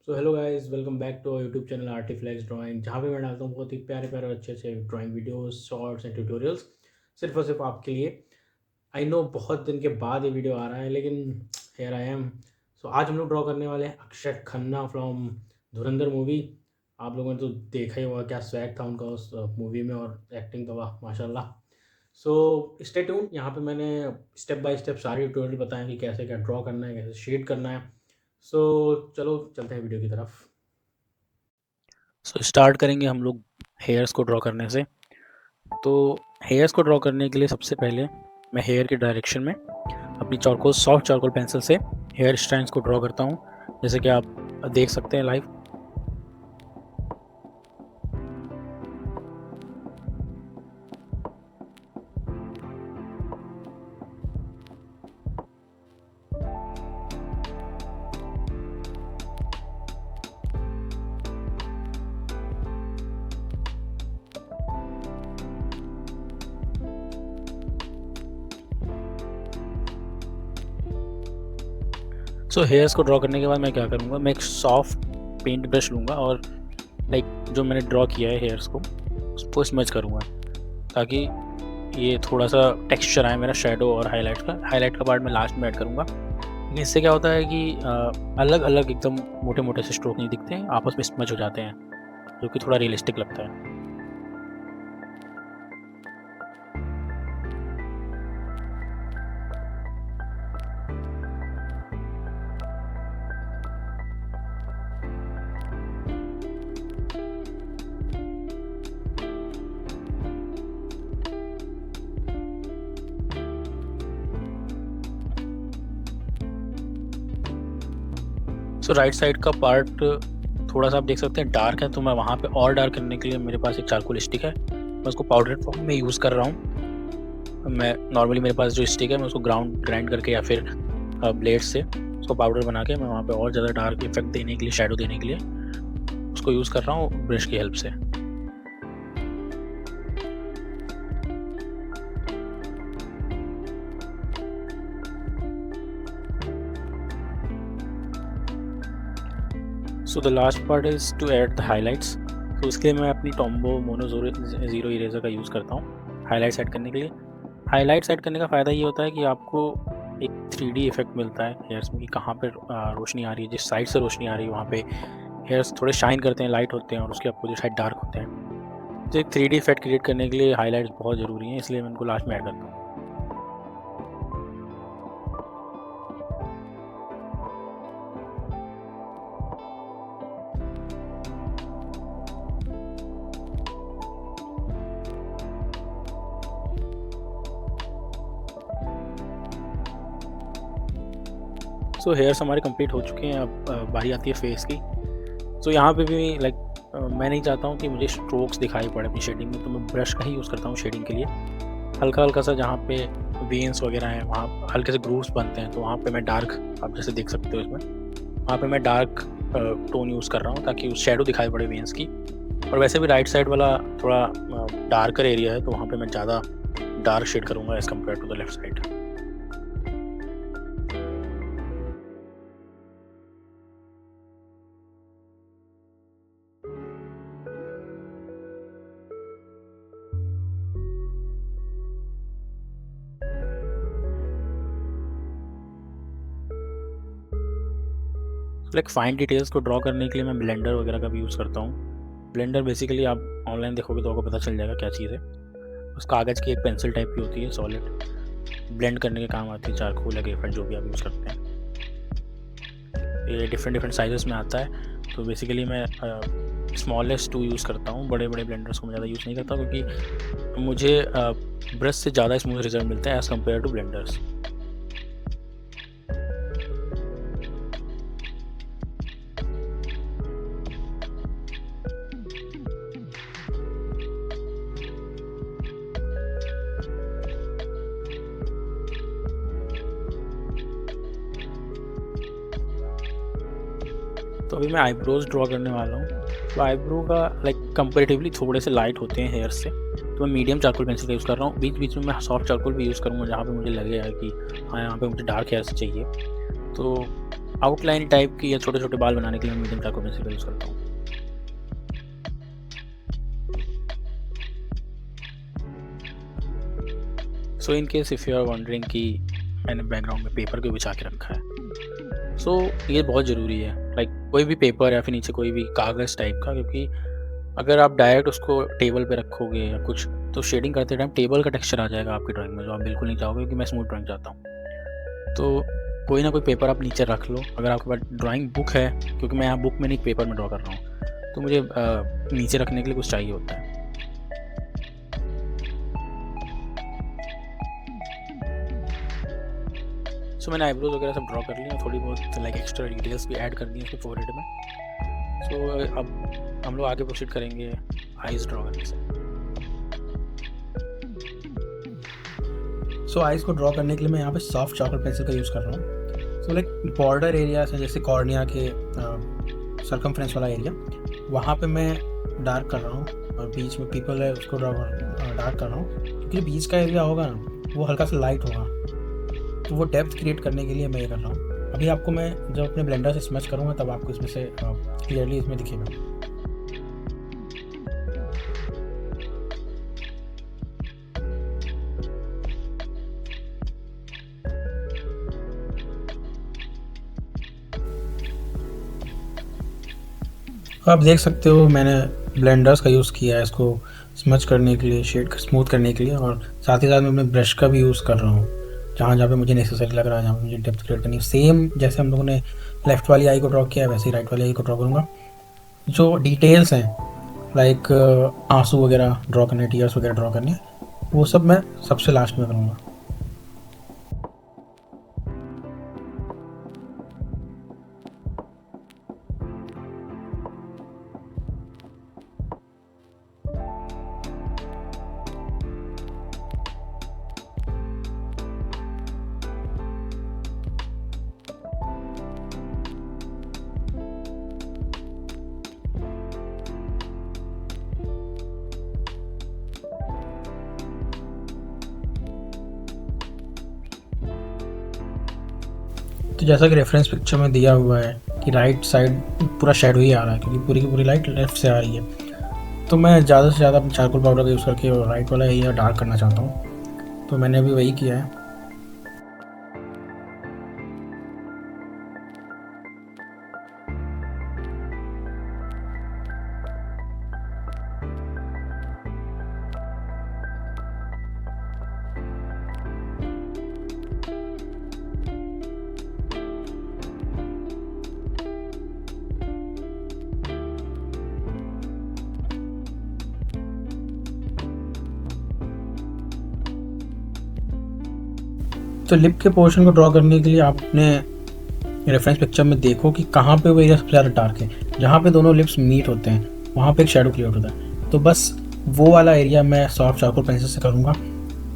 So hello guys, welcome back to YouTube channel Artiflex drawing, जहाँ पे मैं डालता हूँ बहुत ही प्यारे प्यारे अच्छे अच्छे drawing videos, shorts and tutorials सिर्फ और सिर्फ आपके लिए। आई नो बहुत दिन के बाद ये वीडियो आ रहा है, लेकिन हेयर आई एम। सो आज हम लोग ड्रॉ करने वाले हैं Akshay Khanna from Dhurandhar movie. आप लोगों ने तो देखा ही होगा क्या स्वैग था उनका उस मूवी में, और एक्टिंग तो वाह माशाल्लाह। So stay tune. यहाँ पे मैंने स्टेप बाय स्टेप सारे ट्यूटोरियल बताए कि कैसे क्या ड्रॉ करना है, कैसे शेड करना है। सो चलो चलते हैं वीडियो की तरफ। स्टार्ट करेंगे हम लोग हेयर्स को ड्रॉ करने से। तो हेयर्स को ड्रॉ करने के लिए सबसे पहले मैं हेयर के डायरेक्शन में अपनी सॉफ्ट चारकोल पेंसिल से हेयर स्ट्रैंड्स को ड्रॉ करता हूँ, जैसे कि आप देख सकते हैं लाइव। हेयर्स को ड्रॉ करने के बाद मैं क्या करूँगा, मैं एक सॉफ्ट पेंट ब्रश लूँगा और जो मैंने ड्रॉ किया है हेयर्स को उसको स्मच करूँगा, ताकि ये थोड़ा सा टेक्सचर आए मेरा शेडो और हाईलाइट का पार्ट मैं लास्ट में ऐड करूँगा। इससे क्या होता है कि अलग अलग एकदम मोटे मोटे से स्ट्रोक नहीं दिखते हैं, आपस में स्मच हो जाते हैं, जो कि थोड़ा रियलिस्टिक लगता है। राइट साइड का पार्ट थोड़ा सा आप देख सकते हैं डार्क है, तो मैं वहाँ पे और डार्क करने के लिए मेरे पास एक चारकोल स्टिक है, मैं उसको पाउडर फॉर्म में यूज़ कर रहा हूँ। मैं नॉर्मली मेरे पास जो स्टिक है मैं उसको ग्राइंड करके या फिर ब्लेड से उसको पाउडर बना के मैं वहाँ पे और ज़्यादा डार्क इफेक्ट देने के लिए, शेडो देने के लिए उसको यूज़ कर रहा हूँ ब्रश की हेल्प से। The last part is to add the highlights. तो उसके लिए मैं अपनी टॉम्बो मोनो ज़ीरो इरेजर का यूज़ करता हूँ हाईलाइट्स ऐड करने के लिए। हाईलाइट्स ऐड करने का फ़ायदा ये होता है कि आपको एक 3D इफेक्ट मिलता है हेयर्स में, कि कहाँ पे रोशनी आ रही है, जिस साइड से रोशनी आ रही है वहाँ पे हेयर्स थोड़े शाइन करते हैं, लाइट होते हैं, और उसके अपोजिट साइड डार्क होते हैं। तो एक 3D इफेक्ट क्रिएट करने के लिए हाईलाइट्स बहुत ज़रूरी हैं, इसलिए मैं उनको लास्ट में ऐड करता हूँ। हेयर्स हमारे कंप्लीट हो चुके हैं। अब बारी आती है फेस की। यहाँ पे भी मैं नहीं चाहता हूँ कि मुझे स्ट्रोक्स दिखाई पड़े अपनी शेडिंग में, तो मैं ब्रश का ही यूज़ करता हूँ शेडिंग के लिए। हल्का हल्का सा जहाँ पे वेन्स वगैरह हैं वहाँ हल्के से ग्रूव्स बनते हैं, तो वहाँ पे मैं डार्क, आप जैसे देख सकते हो इसमें, वहाँ पे मैं डार्क टोन यूज़ कर रहा हूँ ताकि उस शेडो दिखाई पड़े वेन्स की। और वैसे भी राइट साइड वाला थोड़ा डार्कर एरिया है, तो वहाँ पे मैं ज़्यादा डार्क शेड करूँगा as compare to the left side. Fine details को ड्रॉ करने के लिए मैं ब्लेंडर वगैरह का भी यूज़ करता हूँ। ब्लेंडर बेसिकली आप ऑनलाइन देखोगे तो आपको पता चल जाएगा क्या चीज़ है। उस कागज़ की एक पेंसिल टाइप की होती है सॉलिड, ब्लेंड करने के काम आती है, चारकोल या ग्रेफाइट जो भी आप यूज़ करते हैं। ये डिफरेंट साइजेस में आता है। तो बेसिकली मैं स्मॉलेस्ट 2 यूज़ करता हूँ, बड़े ब्लेंडर्स को मैं ज़्यादा यूज़ नहीं करता, क्योंकि मुझे ब्रश से ज़्यादा स्मूथ रिजल्ट मिलता है एज़ कम्पेयर टू ब्लेंडर्स। तो अभी मैं आईब्रोज़ ड्रॉ करने वाला हूँ। तो आईब्रो का कंपैरेटिवली थोड़े से लाइट होते हैं हेयर से, तो मैं मीडियम चारकोल पेंसिल का यूज़ कर रहा हूँ। बीच बीच में मैं सॉफ्ट चारकोल भी यूज़ करूँगा जहाँ पे मुझे लगेगा कि हाँ, यहाँ पे मुझे डार्क हेयर्स चाहिए। तो आउटलाइन टाइप की या छोटे छोटे बाल बनाने के लिए मैं मीडियम चारकोल पेंसिल का यूज़ करता हूँ। So in case if you are wondering कि मैंने बैकग्राउंड में पेपर क्यों बिछा के रखा है, सो ये बहुत ज़रूरी है। लाइक कोई भी पेपर या फिर नीचे कोई भी कागज़ टाइप का, क्योंकि अगर आप डायरेक्ट उसको टेबल पे रखोगे या कुछ, तो शेडिंग करते टाइम टेबल का टेक्सचर आ जाएगा आपकी ड्राइंग में, जो आप बिल्कुल नहीं चाहोगे, क्योंकि मैं स्मूथ ड्राइंग चाहता हूँ। तो कोई ना कोई पेपर आप नीचे रख लो। अगर आपके पास ड्राइंग बुक है, क्योंकि मैं यहाँ बुक में नहीं पेपर में ड्रॉ कर रहा हूँ, तो मुझे नीचे रखने के लिए कुछ चाहिए होता है। सो मैंने आईब्रोज वगैरह सब ड्रॉ कर लिया, थोड़ी बहुत लाइक एक्स्ट्रा डिटेल्स भी ऐड कर दी उसके फोरहेड में। सो अब हम लोग आगे प्रोसीड करेंगे आइज़ ड्रॉ करने से। सो आइज़ को ड्रॉ करने के लिए मैं यहाँ पे सॉफ्ट चारकोल पेंसिल का यूज़ कर रहा हूँ। सो लाइक बॉर्डर एरियाज हैं, जैसे कॉर्निया के सर्कमफ्रेंस वाला एरिया, वहाँ पे मैं डार्क कर रहा हूँ, और बीच में पीपल है उसको डार्क कर रहा हूँ, क्योंकि बीच का एरिया होगा ना वो हल्का सा लाइट होगा, तो वो डेप्थ क्रिएट करने के लिए मैं ये कर रहा हूँ। अभी आपको मैं जब अपने ब्लेंडर से स्मच करूँगा तब आपको इसमें से क्लियरली इसमें दिखेगा। आप देख सकते हो मैंने ब्लेंडर्स का यूज़ किया है इसको स्मच करने के लिए, शेड स्मूथ करने के लिए, और साथ ही साथ मैं अपने ब्रश का भी यूज़ कर रहा हूँ जहाँ जहाँ पे मुझे नेसेसरी लग रहा है, जहाँ पे मुझे डेप्थ क्रिएट करनी है। सेम जैसे हम लोगों ने लेफ़्ट वाली आई को ड्रॉ किया है, वैसे ही राइट वाली आई को ड्रॉ करूँगा। जो डिटेल्स हैं लाइक आंसू वगैरह ड्रॉ करने, टीयर्स वगैरह ड्रॉ करने, वो सब मैं सबसे लास्ट में करूँगा। तो जैसा कि रेफरेंस पिक्चर में दिया हुआ है कि राइट साइड पूरा शेडो ही आ रहा है, क्योंकि पूरी की पूरी लाइट लेफ्ट से आ रही है। तो मैं ज़्यादा से ज़्यादा अपने चारकोल पाउडर का यूज़ करके राइट वाला एरिया डार्क करना चाहता हूँ, तो मैंने अभी वही किया है। तो लिप के पोर्शन को ड्रॉ करने के लिए आप अपने रेफरेंस पिक्चर में देखो कि कहाँ पे वो एरिया सबसे ज़्यादा डार्क है। जहाँ पे दोनों लिप्स मीट होते हैं वहाँ पे एक शेडो क्रिएट होता है, तो बस वो वाला एरिया मैं सॉफ्ट चारकोल पेंसिल से करूँगा।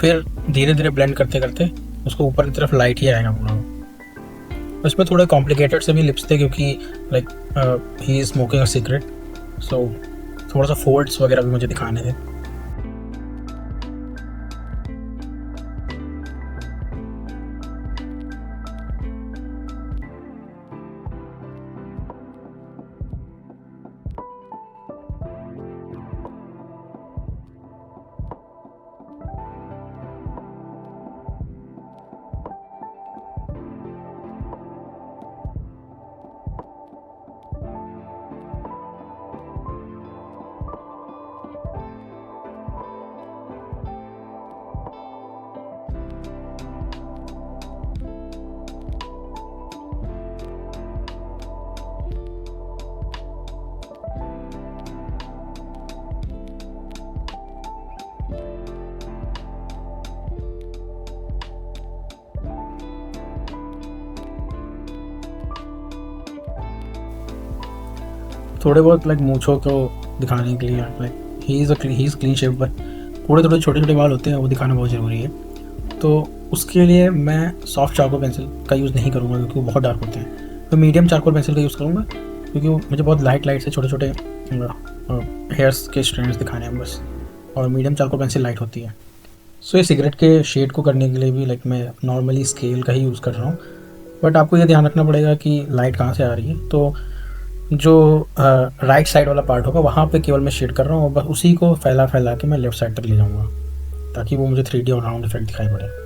फिर धीरे धीरे ब्लेंड करते करते उसको ऊपर की तरफ लाइट ही आएगा पूरा। उसमें थोड़े कॉम्प्लिकेटेड से भी लिप्स थे, क्योंकि like he is smoking a cigarette, so थोड़ा सा फोल्ड्स वगैरह भी मुझे दिखाने थे। थोड़े बहुत लाइक मूंछों को दिखाने के लिए, like he is clean shave, but थोड़े थोड़े छोटे छोटे बाल होते हैं, वो दिखाना बहुत ज़रूरी है। तो उसके लिए मैं सॉफ्ट चारकोल पेंसिल का यूज़ नहीं करूँगा, क्योंकि वो बहुत डार्क होते हैं। तो मीडियम चारकोल पेंसिल का यूज़ करूँगा, क्योंकि वो मुझे बहुत लाइट से छोटे छोटे हेयर्स के स्ट्रैंड्स दिखाने हैं बस, और मीडियम चारकोल पेंसिल लाइट होती है। सो ये सिगरेट के शेड को करने के लिए भी लाइक मैं नॉर्मली स्केल का ही यूज़ कर रहा हूँ, बट आपको ये ध्यान रखना पड़ेगा कि लाइट कहाँ से आ रही है। तो जो राइट साइड वाला पार्ट होगा वहाँ पे केवल मैं शेड कर रहा हूँ, और बस उसी को फैला फैला के मैं लेफ़्ट साइड तक ले जाऊँगा ताकि वो मुझे 3D और राउंड इफेक्ट दिखाई पड़े।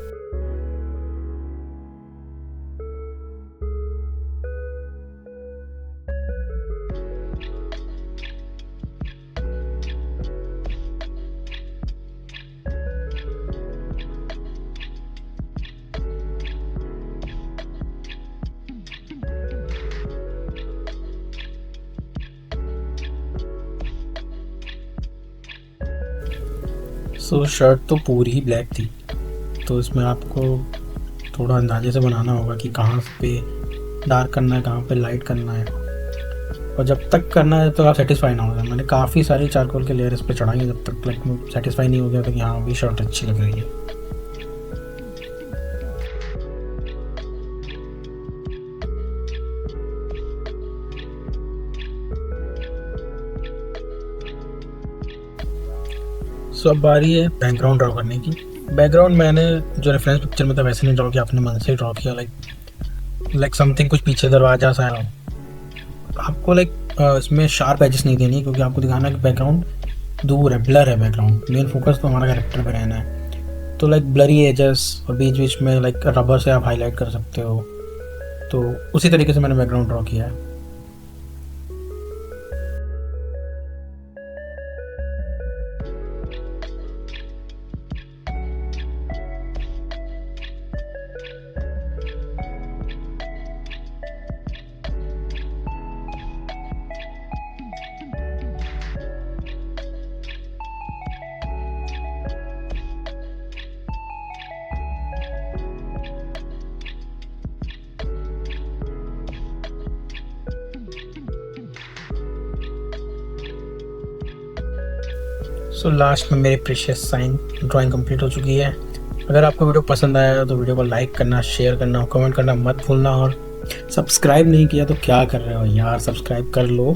सो शर्ट तो पूरी ही ब्लैक थी, तो इसमें आपको थोड़ा अंदाजे से बनाना होगा कि कहाँ पे डार्क करना है, कहाँ पे लाइट करना है, और जब तक करना है तो आप सेटिस्फाई ना हो जाए। मैंने काफ़ी सारी चारकोल के लेयर इस पर चढ़ाई हैं, जब तक लाइक सेटिस्फाई नहीं हो गया था कि हाँ भी शर्ट अच्छी लग रही है। सो अब बारी है बैकग्राउंड ड्रॉ करने की। बैकग्राउंड मैंने जो रेफरेंस पिक्चर में था वैसे नहीं ड्रॉ किया, अपने मन से ड्रॉ किया। लाइक समथिंग कुछ पीछे दरवाजा सा है। आपको इसमें शार्प एजेस नहीं देनी, क्योंकि आपको दिखाना है कि बैकग्राउंड दूर है, ब्लर है बैकग्राउंड। मेन फोकस तो हमारा कैरेक्टर पे रहना है। तो ब्लरी एजेस और बीच बीच में रबर से आप हाईलाइट कर सकते हो। तो उसी तरीके से मैंने बैकग्राउंड ड्रॉ किया है। सो लास्ट में मेरी प्रीशियस साइन ड्राइंग कंप्लीट हो चुकी है। अगर आपको वीडियो पसंद आया तो वीडियो को लाइक करना, शेयर करना, कमेंट करना मत भूलना। और सब्सक्राइब नहीं किया तो क्या कर रहे हो यार, सब्सक्राइब कर लो।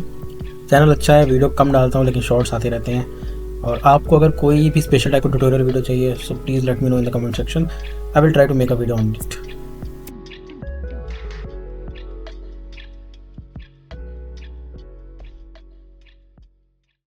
चैनल अच्छा है, वीडियो कम डालता हूँ लेकिन शॉर्ट्स आते रहते हैं। और आपको अगर कोई भी स्पेशल टाइप का ट्यूटोरियल वीडियो चाहिए so please let me know in the comment section. I will try to make a video on it.